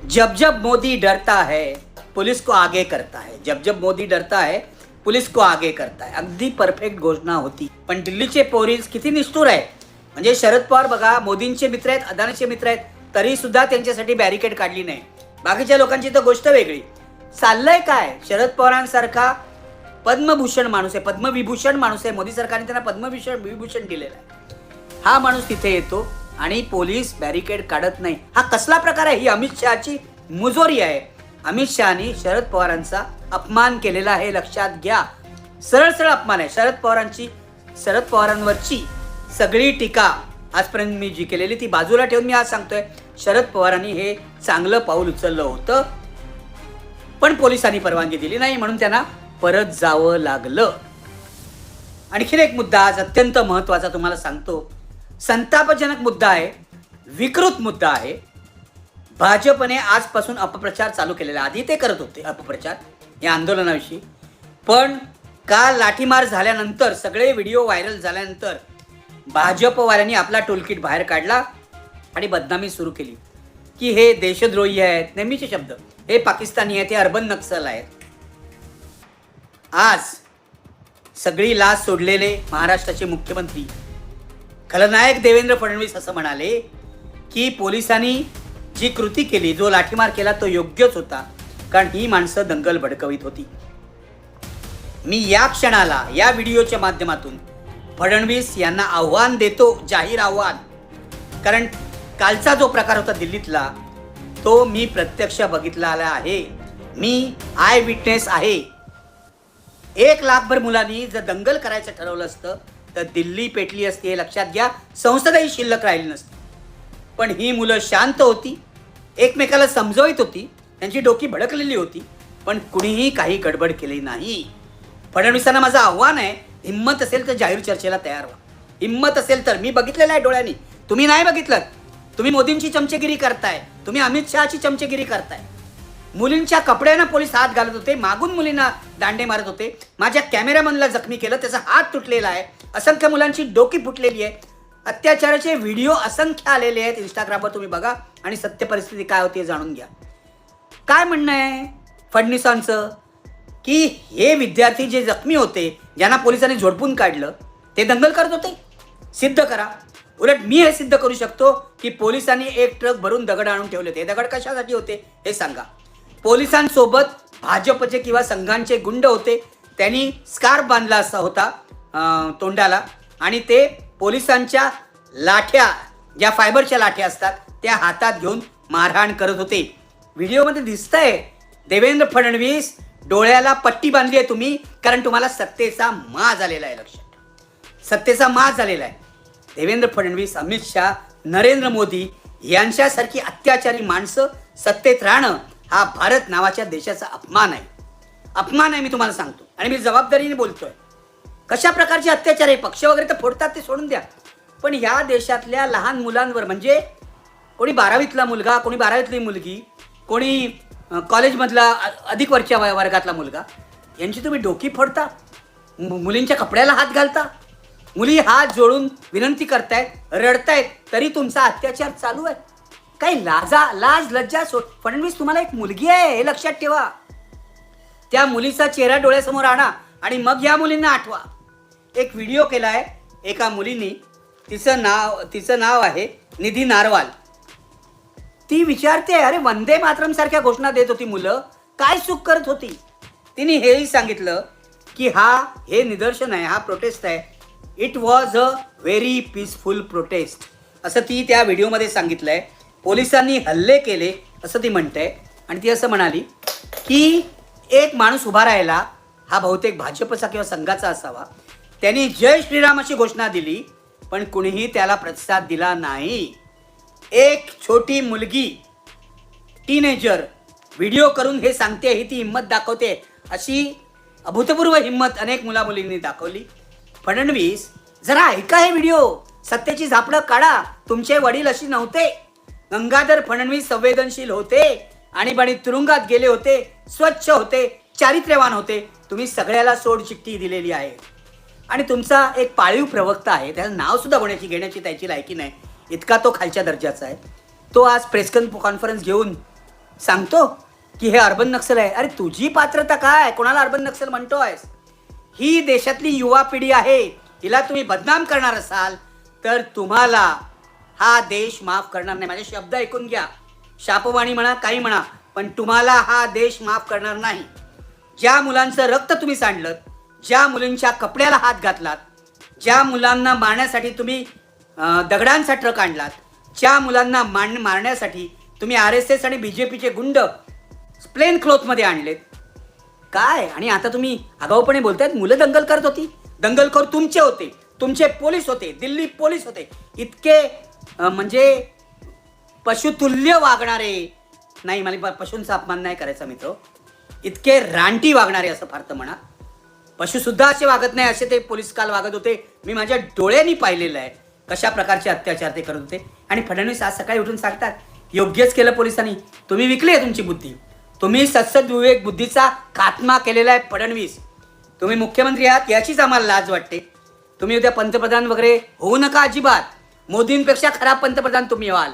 जब जब मोदी डरता है पुलिस को आगे करता है. जब जब मोदी डरता है पुलिस को आगे करता है. अगदी परफेक्ट घोषणा होती. पण दिल्लीचे पोलीस किती निष्ठुर आहे. म्हणजे शरद पवार बघा मोदींचे मित्र आहेत, अदानीचे मित्र आहेत, तरी सुद्धा त्यांच्यासाठी बॅरिकेड काढली नाही. बाकीच्या लोकांची तर गोष्ट वेगळी. चाललंय काय. शरद पवारांसारखा पद्मभूषण माणूस आहे, पद्मविभूषण माणूस आहे, मोदी सरकारने त्यांना पद्मविभूषण दिलेलं आहे. हा माणूस तिथे येतो आणि पोलीस बॅरिकेड काढत नाही. हा कसला प्रकार आहे. ही अमित शहाची मुजोरी आहे. अमित शहानी शरद पवारांचा अपमान केलेला आहे, लक्षात घ्या. सरळ सरळ अपमान आहे. शरद पवारांवरची सगळी टीका आजपर्यंत मी जी केलेली ती बाजूला ठेवून मी आज सांगतोय, शरद पवारांनी हे चांगलं पाऊल उचललं होतं, पण पोलिसांनी परवानगी दिली नाही म्हणून त्यांना परत जावं लागलं. आणखीन एक मुद्दा आज अत्यंत महत्त्वाचा तुम्हाला सांगतो. संतापजनक मुद्दा आहे, विकृत मुद्दा आहे. भाजपने आजपासून अपप्रचार चालू केलेला. आधी ते करत होते अपप्रचार या आंदोलनाविषयी, पण काल लाठीमार झाल्यानंतर, सगळे व्हिडिओ व्हायरल झाल्यानंतर भाजपवाल्यांनी आपला टूलकिट बाहेर काढला आणि बदनामी सुरू केली की हे देशद्रोही आहेत. नेहमीचे शब्द, हे पाकिस्तानी आहेत, हे अर्बन नक्सल आहेत. आज सगळी लाज सोडलेले महाराष्ट्राचे मुख्यमंत्री खलनायक देवेंद्र फडणवीस असं म्हणाले की पोलिसांनी जी कृती केली, जो लाठीमार केला तो योग्यच होता, कारण ही माणसं दंगल भडकवित होती. मी या क्षणाला या व्हिडिओच्या माध्यमातून फडणवीस यांना आव्हान देतो, जाहीर आव्हान. कारण कालचा जो प्रकार होता दिल्लीतला तो मी प्रत्यक्ष बघितला आहे. मी आय विटनेस आहे. 1 लाखभर मुलांनी जर दंगल करायचं ठरवलं असतं तर दिल्ली पेटली असती, हे लक्षात घ्या. संसदही शिल्लक राहिली नसती. पण ही मुलं शांत होती, एकमेकाला समजवत होती, त्यांची डोकी भडकलेली होती, पण कुणीही काही गडबड केली नाही. फडणवीसांना माझं आव्हान आहे, हिम्मत असेल तर जाहीर चर्चेला तयार व्हा. हिम्मत असेल तर. मी बघितलेलं आहे डोळ्यांनी, तुम्ही नाही बघितलं. तुम्ही मोदींची चमचेगिरी करताय, तुम्ही अमित शहाची चमचेगिरी करताय. मुलींच्या कपड्यांना पोलीस हात घालत होते, मागून मुलींना दांडे मारत होते. माझ्या कॅमेरामनला जखमी केलं, त्याचा हात तुटलेला आहे. असंख्य मुलांची डोकी फुटलेली आहे. अत्याचाराचे व्हिडिओ असंख्य आलेले आहेत इंस्टाग्रामवर, तुम्ही बघा आणि सत्य परिस्थिती काय होती जाणून घ्या. काय म्हणणं आहे फडणवीसांचं की हे विद्यार्थी जे जखमी होते, ज्यांना पोलिसांनी झोडपून काढलं, ते दंगल करत होते. सिद्ध करा. उलट मी हे सिद्ध करू शकतो की पोलिसांनी एक ट्रक भरून दगड आणून ठेवले होते. दगड कशासाठी होते हे सांगा. पोलिसांसोबत भाजपचे किंवा संघांचे गुंड होते. त्यांनी स्कार्फ बांधला असा होता तोंडाला आणि ते पोलिसांच्या लाठ्या, ज्या फायबरच्या लाठ्या असतात, त्या हातात घेऊन मारहाण करत होते. व्हिडिओमध्ये दिसतंय देवेंद्र फडणवीस डोळ्याला पट्टी बांधली आहे तुम्ही, कारण तुम्हाला सत्तेचा माज झालेला आहे. लक्षात, सत्तेचा माज झालेला आहे. देवेंद्र फडणवीस, अमित शहा, नरेंद्र मोदी यांच्यासारखी अत्याचारी माणसं सत्तेत राहणं हा भारत नावाच्या देशाचा अपमान आहे. अपमान आहे, मी तुम्हाला सांगतो. आणि मी जबाबदारीने बोलतोय. कशा प्रकारचे अत्याचार आहे. पक्ष वगैरे तर फोडतात, ते सोडून द्या, पण ह्या देशातल्या लहान मुलांवर, म्हणजे कोणी 12वीतला मुलगा, कोणी 12वीतली मुलगी, कोणी कॉलेजमधला अधिक वरच्या वर्गातला मुलगा, यांची तुम्ही डोकी फोडता, मुलींच्या कपड्याला हात घालता, मुली हात जोडून विनंती करतायत, रडतायत, तरी तुमचा अत्याचार चालू आहे. काही लाज लज्जा सोड. फडणवीस, तुम्हाला एक मुलगी आहे हे लक्षात ठेवा. त्या मुलीचा चेहरा डोळ्यासमोर आणा आणि मग या मुलींना आठवा. एक व्हिडिओ केलाय एका मुलींनी, तिचं नाव आहे निधी नारवाल. ती विचारते, अरे वंदे मातरम सारख्या घोषणा देत होती मुलं, काय चूक करत होती. तिने हेही सांगितलं की हे निदर्शन आहे, हा प्रोटेस्ट आहे. It was a very peaceful prostate असं ती त्या व्हिडिओमध्ये सांगितलंय. पोलिसांनी हल्ले केले असं ती म्हणते. आणि ती असं म्हणाली की एक माणूस उभा राहिला, हा बहुतेक भाजपचा किंवा संघाचा असावा, त्यांनी जय श्रीराम अशी घोषणा दिली, पण कुणीही त्याला प्रतिसाद दिला नाही. एक छोटी मुलगी, टीनेजर, व्हिडिओ करून हे सांगते, ही ती हिंमत दाखवते. अशी अभूतपूर्व हिंमत अनेक मुलामुलींनी दाखवली. फडणवीस, जरा ऐका हे व्हिडिओ, सत्तेची झापडं काढा. तुमचे वडील अशी नव्हते. गंगाधर फडणवीस संवेदनशील होते, आणीबाणी तुरुंगात गेले होते, स्वच्छ होते, चारित्र्यवान होते. तुम्ही सगळ्याला सोड चिठ्ठी दिलेली आहे. आणि तुमचा एक पाळीव प्रवक्ता आहे, त्याचं नाव सुद्धा घेण्याची त्याची लायकी नाही, इतका तो खालच्या दर्जाचा आहे. तो आज प्रेस कॉन्फरन्स घेऊन सांगतो की हे अर्बन नक्षल आहे. अरे तुझी पात्रता काय, कोणाला अर्बन नक्षल म्हणतोयस? ही देशातली युवा पिढी आहे, हिला तुम्ही बदनाम करणार असाल तर तुम्हाला हा देश माफ करणार नाही. माझे शब्द ऐकून घ्या, शापवाणी म्हणा काही म्हणा, पण तुम्हाला हा देश माफ करणार नाही. ज्या मुलांचं रक्त तुम्ही सांडलं, ज्या मुलींच्या कपड्याला हात घातलात, ज्या मुलांना मारण्यासाठी तुम्ही दगडांचा ट्रक आणलात, ज्या मुलांना मारण्यासाठी तुम्ही RSS आणि BJPचे गुंड प्लेन क्लॉथमध्ये आणलेत काय, आणि आता तुम्ही आगाऊपणे बोलतायत मुलं दंगल करत होती. दंगलखोर तुमचे होते, तुमचे पोलीस होते, दिल्ली पोलीस होते. इतके म्हणजे पशुतुल्य वागणारे, नाही मला पशूंचा अपमान नाही करायचा मित्र, इतके रानटी वागणारे असं फार तर म्हणा. पशुसुद्धा असे वागत नाही असे ते पोलीस काल वागत होते. मी माझ्या डोळ्यांनी पाहिलेलं आहे कशा प्रकारचे अत्याचार ते करत होते. आणि फडणवीस आज सकाळी उठून सांगतात योग्यच केलं पोलिसांनी, तुम्ही विकली आहे तुमची बुद्धी, तुम्ही सत्सद्विवेक बुद्धीचा खात्मा केलेला आहे. फडणवीस तुम्ही मुख्यमंत्री आहात याचीच आम्हाला लाज वाटते. तुम्ही उद्या पंतप्रधान वगैरे होऊ नका अजिबात. मोदींपेक्षा खराब पंतप्रधान तुम्ही व्हाल.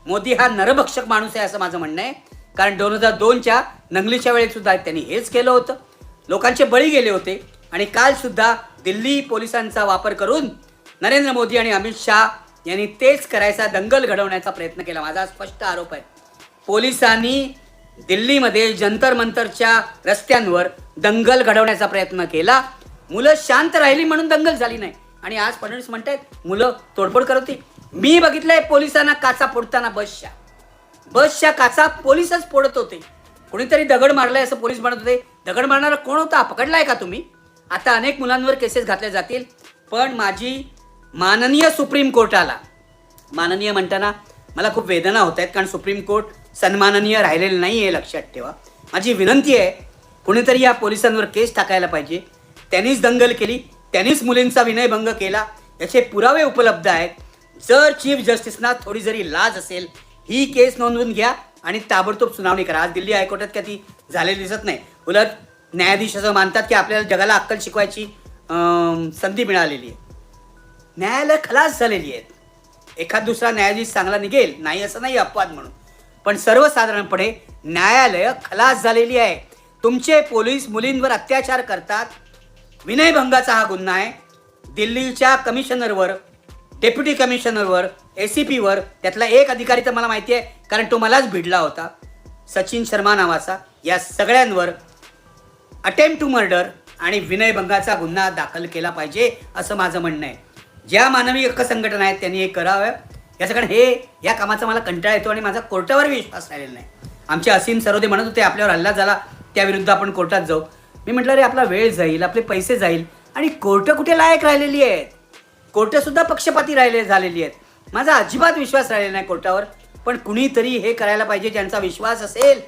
मोदी हा नरभक्षक माणूस आहे असं माझं म्हणणं आहे. कारण 2002च्या नंगलीच्या वेळेत सुद्धा त्यांनी हेच केलं होतं, लोकांचे बळी गेले होते. आणि काल सुद्धा दिल्ली पोलिसांचा वापर करून नरेंद्र मोदी आणि अमित शहा यांनी तेच करायचा, दंगल घडवण्याचा प्रयत्न केला. माझा स्पष्ट आरोप आहे पोलिसांनी दिल्लीमध्ये जंतर मंतरच्या रस्त्यांवर दंगल घडवण्याचा प्रयत्न केला. मुलं शांत राहिली म्हणून दंगल झाली नाही. आणि आज फडणवीस म्हणतायत मुलं तोडफोड करत होती. मी बघितलंय पोलिसांना काचा फोडताना, बसच्या काचा पोलीसच फोडत होते. कोणीतरी दगड मारलाय असं पोलीस म्हणत होते. दगड मारणारा कोण होता, पकडलाय का तुम्ही? आता अनेक मुलांवर केसेस घातल्या जातील. पण माझी माननीय सुप्रीम कोर्टाला, माननीय म्हणताना मला खूप वेदना होत आहेत, कारण सुप्रीम कोर्ट सन्माननीय राहिलेलं नाही हे लक्षात ठेवा. माझी विनंती आहे, कोणीतरी या पोलिसांवर केस टाकायला पाहिजे. त्यांनीच दंगल केली, त्यांनीच मुलींचा विनयभंग केला, याचे पुरावे उपलब्ध आहेत. जर चीफ जस्टिसना थोडी जरी लाज असेल, ही केस नोंदवून घ्या आणि ताबडतोब सुनावणी करा. आज दिल्ली हायकोर्टात का ती झालेली दिसत नाही. उलट न्यायाधीश असं मानतात की आपल्याला जगाला अक्कल शिकवायची संधी मिळालेली आहे. न्यायालय खलास झालेली आहेत. एखाद दुसरा न्यायाधीश चांगला निघेल, नाही असं नाही अपवाद म्हणून, पण सर्वसाधारणपणे न्यायालय खलास झालेली आहे. तुमचे पोलीस मुलींवर अत्याचार करतात, विनयभंगाचा हा गुन्हा आहे. दिल्लीच्या कमिशनरवर, डेप्युटी कमिशनरवर, ACPवर, त्यातला एक अधिकारी तर मला माहिती आहे कारण तो मलाच भिडला होता, सचिन शर्मा नावाचा. या सगळ्यांवर अटेम्प्ट टू मर्डर आणि विनयभंगाचा गुन्हा दाखल केला पाहिजे असं माझं म्हणणं आहे. ज्या मानवी हक्क संघटना आहेत त्यांनी हे करावं. याचं कारण या कामाचा मला कंटाळा येतो आणि माझा कोर्टावर विश्वास राहिलेला नाही. आमचे असीम सरोदे म्हणत होते आपल्यावर हल्ला झाला त्याविरुद्ध आपण कोर्टात जाऊ. मी म्हटलं रे आपला वेळ जाईल, आपले पैसे जाईल, आणि कोर्ट कुठे लायक राहिलेली आहेत. कोर्टसुद्धा पक्षपाती झालेली आहेत. माझा अजिबात विश्वास राहिलेला नाही कोर्टावर. पण कुणीतरी हे करायला पाहिजे ज्यांचा विश्वास असेल,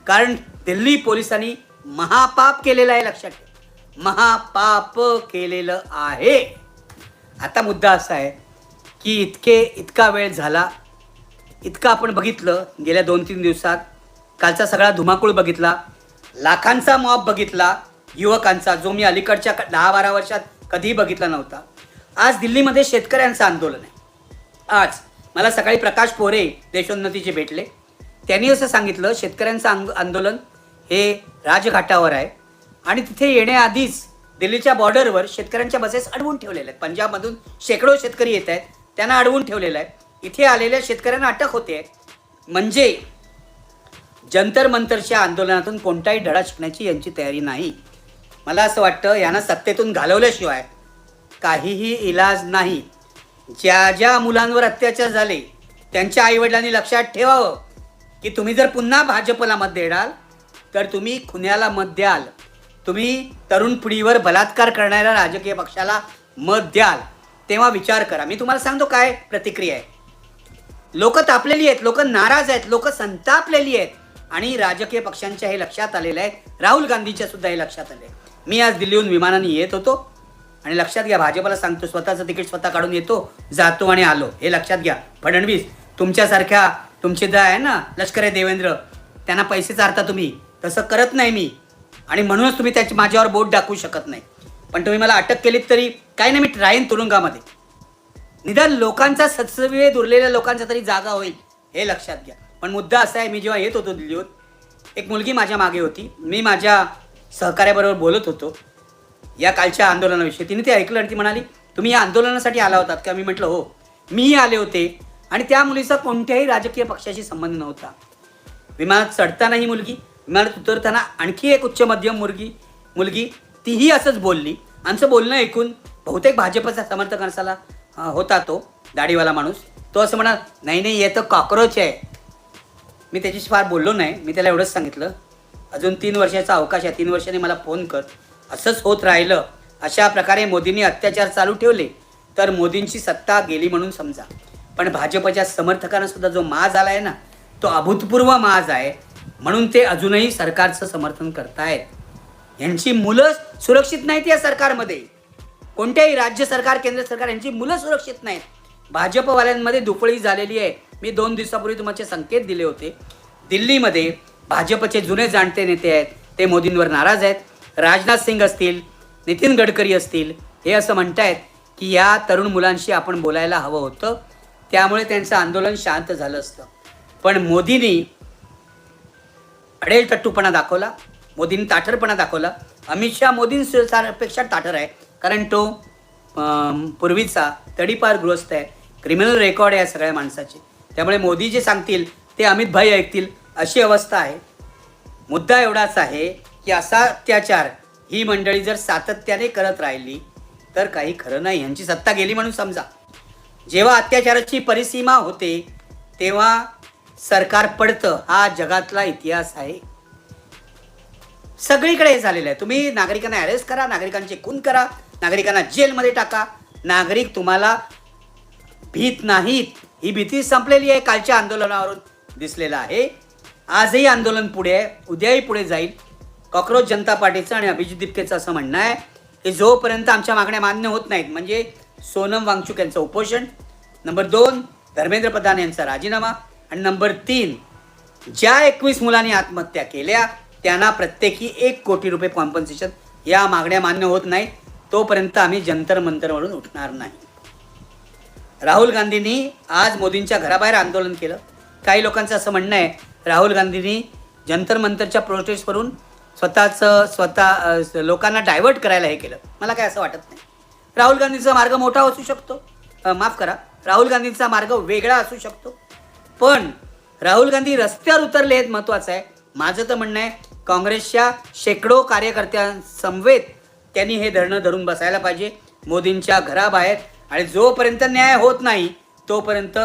कारण दिल्ली पोलिसांनी महापाप केलेलं आहे, लक्षात ठेवा, महापाप केलेलं आहे. आता मुद्दा असा आहे की इतका वेळ झाला, इतकं आपण बघितलं गेल्या 2-3 दिवसात. कालचा सगळा धुमाकूळ बघितला, लाखांचा मॉब बघितला युवकांचा, जो मी अलीकडच्या 10-12 वर्षात कधीही बघितला नव्हता. आज दिल्लीमध्ये शेतकऱ्यांचं आंदोलन आहे. आज मला सकाळी प्रकाश पोरे देशोन्नतीचे भेटले. त्यांनी असं सांगितलं शेतकऱ्यांचं आंदोलन हे राजघाटावर आहे आणि तिथे येण्याआधीच दिल्लीच्या बॉर्डरवर शेतकऱ्यांच्या बसेस अडवून ठेवलेल्या आहेत. पंजाबमधून शेकडो शेतकरी येत आहेत, त्यांना अडवून ठेवलेलं आहे. इथे आलेल्या शेतकऱ्यांना अटक होते. म्हणजे जंतर मंतरच्या आंदोलनातून कोणताही धडा शिकण्याची यांची तयारी नाही. मला असं वाटतं यांना सत्तेतून घालवल्याशिवाय काहीही इलाज नाही. ज्या मुलांवर अत्याचार झाले त्यांच्या आईवडिलांनी लक्षात ठेवावं की तुम्ही जर पुन्हा भाजपला मत देणार तर तुम्ही खुन्याला मत द्याल, तुम्ही तरुण पिढीवर बलात्कार करणाऱ्या राजकीय पक्षाला मत द्याल, तेव्हा विचार करा. मी तुम्हाला सांगतो काय प्रतिक्रिया आहे. लोक तापलेली आहेत, लोक नाराज आहेत, लोक संतापलेली आहेत आणि राजकीय पक्षांच्या हे लक्षात आलेलं आहे. राहुल गांधीच्या सुद्धा हे लक्षात आले. मी आज दिल्लीहून विमानाने येत होतो आणि लक्षात घ्या, भाजपला सांगतो स्वतःचं तिकीट स्वतः काढून येतो, जातो आणि आलो, हे लक्षात घ्या. फडणवीस तुमच्यासारख्या तुमचे जे आहे ना लष्कर देवेंद्र, त्यांना पैसे चारता तुम्ही, तसं करत नाही मी आणि म्हणूनच तुम्ही त्याची माझ्यावर बोट दाखवू शकत नाही. पण तुम्ही मला अटक केलीत तरी काही नाही, मी राहीन तुरुंगामध्ये. निदान लोकांचा सत्सविवेक उरलेल्या लोकांचा तरी जागा होईल, हे लक्षात घ्या. पण पण मुद्दा असा आहे, मी जेव्हा येत होतो दिल्लीहून, एक मुलगी माझ्या मागे होती. मी माझ्या सहकार्याबरोबर बोलत होतो या कालच्या आंदोलनाविषयी. तिने ते ऐकलं आणि ती म्हणाली, तुम्ही या आंदोलनासाठी आला होतात का? मी म्हटलं हो, मीही आले होते. आणि त्या मुलीचा कोणत्याही राजकीय पक्षाशी संबंध नव्हता. विमानात चढताना ही मुलगी, विमानात उतरताना आणखी एक उच्च मध्यम मुलगी तीही असंच बोलली. आमचं बोलणं ऐकून बहुतेक भाजपचा समर्थक असाला होता तो दाढीवाला माणूस. तो असं म्हणा, नाही नाही, हे तर कॉक्रोच आहे. मी त्याच्याशी फार बोललो नाही. मी त्याला एवढंच सांगितलं, अजून 3 वर्षाचा अवकाश आहे, 3 वर्षांनी मला फोन कर. असंच होत राहिलं, अशा प्रकारे मोदींनी अत्याचार चालू ठेवले तर मोदींची सत्ता गेली म्हणून समजा. पण भाजपच्या समर्थकांना सुद्धा जो माज आला आहे ना, तो अभूतपूर्व माज आहे. म्हणून ते अजूनही सरकारचं समर्थन करतायत. यांची मुलं सुरक्षित नाहीत या सरकारमध्ये. कोणत्याही राज्य सरकार, केंद्र सरकार यांची मुलं सुरक्षित नाहीत. भाजपवाल्यांमध्ये दुफळी झालेली आहे. मी 2 दिवसापूर्वी तुम्हाला संकेत दिले होते. दिल्लीमध्ये भाजपचे जुने जाणते नेते आहेत, ते मोदींवर नाराज आहेत. राजनाथ सिंग असतील, नितीन गडकरी असतील, हे असं म्हणतायत की या तरुण मुलांशी आपण बोलायला हवं होतं, त्यामुळे त्यांचं आंदोलन शांत झालं असतं. पण मोदींनी अडेलतट्टूपणा दाखवला, मोदींनी ताठरपणा दाखवला. अमित शहा मोदींपेक्षा ताठर आहे, कारण तो पूर्वीचा तडीपार गृहस्थ आहे. क्रिमिनल रेकॉर्ड आहे या सगळ्या माणसाचे. त्यामुळे मोदी जे सांगतील ते अमित भाई ऐकतील, अशी अवस्था आहे. मुद्दा एवढाच आहे की असा अत्याचार ही मंडळी जर सातत्याने करत राहिली तर काही खरं नाही. यांची सत्ता गेली म्हणून समजा. जेव्हा अत्याचाराची परिसीमा होते तेव्हा सरकार पडतं, हा जगातला इतिहास आहे. सगळीकडे हे झालेलं आहे. तुम्ही नागरिकांना अरेस्ट करा, नागरिकांचे खून करा, नागरिकांना जेलमध्ये टाका, नागरिक तुम्हाला भीत नाहीत. ही भीती संपलेली आहे. कालच्या आंदोलनावरून दिसलेलं आहे. आजही आंदोलन पुढे आहे, उद्याही पुढे जाईल. कॉक्रोच जनता पार्टीचं आणि अभिजित दिपकेचं असं म्हणणं आहे की जोपर्यंत आमच्या मागण्या मान्य होत नाहीत, म्हणजे सोनम वांगचुक यांचं उपोषण, नंबर 2 धर्मेंद्र प्रधान यांचा राजीनामा, आणि नंबर 3 ज्या 21 मुलांनी आत्महत्या केल्या त्यांना प्रत्येकी 1 कोटी रुपये कॉम्पन्सेशन, या मागण्या मान्य होत नाहीत तोपर्यंत आम्ही जंतर मंतरवरून उठणार नाही. राहुल गांधींनी आज मोदींच्या घराबाहेर आंदोलन केलं. काही लोकांचं असं म्हणणं आहे राहुल गांधींनी जंतर मंतरच्या प्रोटेस्टवरून स्वतः लोकांना डायव्हर्ट करायला हे केलं. मला काय असं वाटत नाही. राहुल गांधींचा मार्ग मोठा असू शकतो, माफ करा, राहुल गांधींचा मार्ग वेगळा असू शकतो. पण राहुल गांधी रस्त्यावर उतरले आहेत महत्त्वाचं आहे. माझं तर म्हणणं आहे काँग्रेसच्या शेकडो कार्यकर्त्यांसमवेत त्यांनी हे धरणं धरून बसायला पाहिजे मोदींच्या घराबाहेर. आणि जोपर्यंत न्याय होत नाही तोपर्यंत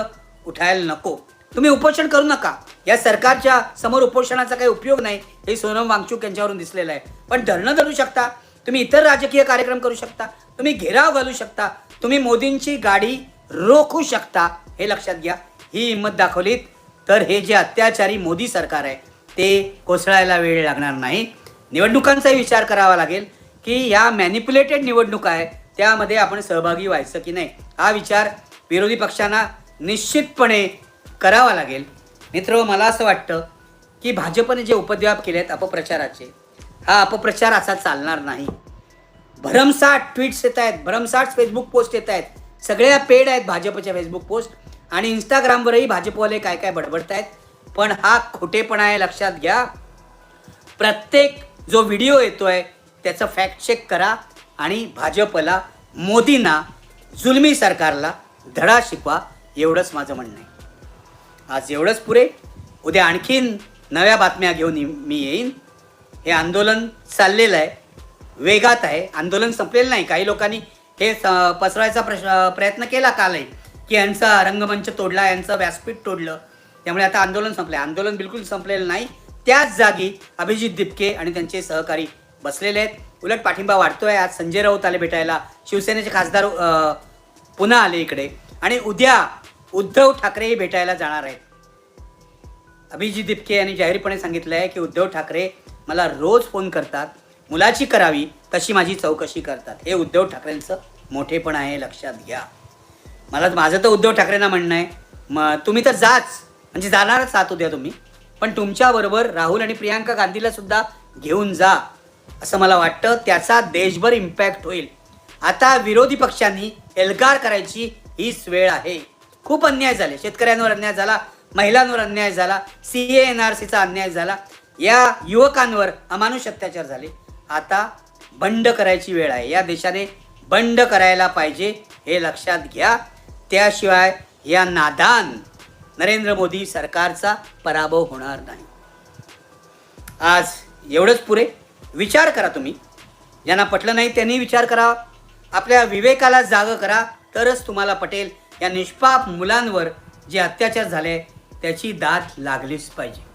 उठायला नको. तुम्ही उपोषण करू नका. या सरकारच्या समोर उपोषणाचा काही उपयोग नाही, हे सोनम वांगचुक यांच्यावरून दिसलेलं आहे. पण धरणं धरू शकता तुम्ही, इतर राजकीय कार्यक्रम करू शकता, तुम्ही घेराव घालू शकता, तुम्ही मोदींची गाडी रोखू शकता. हे लक्षात घ्या. ही हिंमत दाखवलीत तर हे जे अत्याचारी मोदी सरकार आहे ते कोसळायला वेळ लागणार नाही. निवडणुकांचाही विचार करावा लागेल की या मॅनिप्युलेटेड निवडणुका आहे, त्यामध्ये आपण सहभागी व्हायचं की नाही, हा विचार विरोधी पक्षांना निश्चितपणे करावा लागेल. मित्र, मला असं वाटतं की भाजपने जे उपद्व्याप केले आहेत अपप्रचाराचे, हा अपप्रचार असा चालणार नाही. भरमसाठ ट्विट्स येत आहेत, भरमसाठ फेसबुक पोस्ट येत आहेत, सगळ्या पेड आहेत भाजपच्या फेसबुक पोस्ट, आणि इंस्टाग्रामवरही भाजपवाले काय काय बडबडत आहेत. पण हा खोटेपणा आहे, लक्षात घ्या. प्रत्येक जो व्हिडिओ येतोय त्याचं फॅक्ट चेक करा आणि भाजपला, मोदींना, जुलमी सरकारला धडा शिकवा. एवढंच माझं म्हणणं आहे. आज एवढंच पुरे. उद्या आणखीन नव्या बातम्या घेऊन मी येईन. हे आंदोलन चाललेलं आहे, वेगात आहे. आंदोलन संपलेलं नाही. काही लोकांनी हे पसरवायचा प्रयत्न केला कालही की यांचा रंगमंच तोडला, यांचं व्यासपीठ तोडलं, त्यामुळे आता आंदोलन संपलं. आंदोलन बिलकुल संपलेलं नाही. त्याच जागी अभिजित दिपके आणि त्यांचे सहकारी बसलेले आहेत. उलट पाठिंबा वाढतोय. आज संजय राऊत आले भेटायला, शिवसेनेचे खासदार पुन्हा आले इकडे, आणि उद्या उद्धव ठाकरेही भेटायला जाणार आहेत. अभिजित दिपके यांनी जाहीरपणे सांगितलं आहे की उद्धव ठाकरे मला रोज फोन करतात, मुलाची करावी तशी माझी चौकशी करतात. हे उद्धव ठाकरेंचं मोठेपण आहे, लक्षात घ्या. माझं तर उद्धव ठाकरेंना म्हणणं आहे, तुम्ही तर जाच, म्हणजे जाणारच आहात उद्या तुम्ही, पण तुमच्याबरोबर राहुल आणि प्रियांका गांधीला सुद्धा घेऊन जा, असं मला वाटतं. त्याचा देशभर इम्पॅक्ट होईल. आता विरोधी पक्षांनी एल्गार करायची हीच वेळ आहे. खूप अन्याय झाले, शेतकऱ्यांवर अन्याय झाला, महिलांवर अन्याय झाला, CA-NRCचा अन्याय झाला, या युवकांवर अमानुष अत्याचार झाले. आता बंड करायची वेळ आहे. या देशाने बंड करायला पाहिजे, हे लक्षात घ्या. त्याशिवाय या नादान नरेंद्र मोदी सरकारचा पराभव होणार नाही. आज एवढंच पुरे. विचार करा तुम्ही. ज्यांना पटलं नाही त्यांनी विचार करा. आपल्या विवेकाला जागं करा, तरच तुम्हाला पटेल या निष्पाप मुलांवर जे अत्याचार झाले त्याची दाद लागलीच पाहिजे.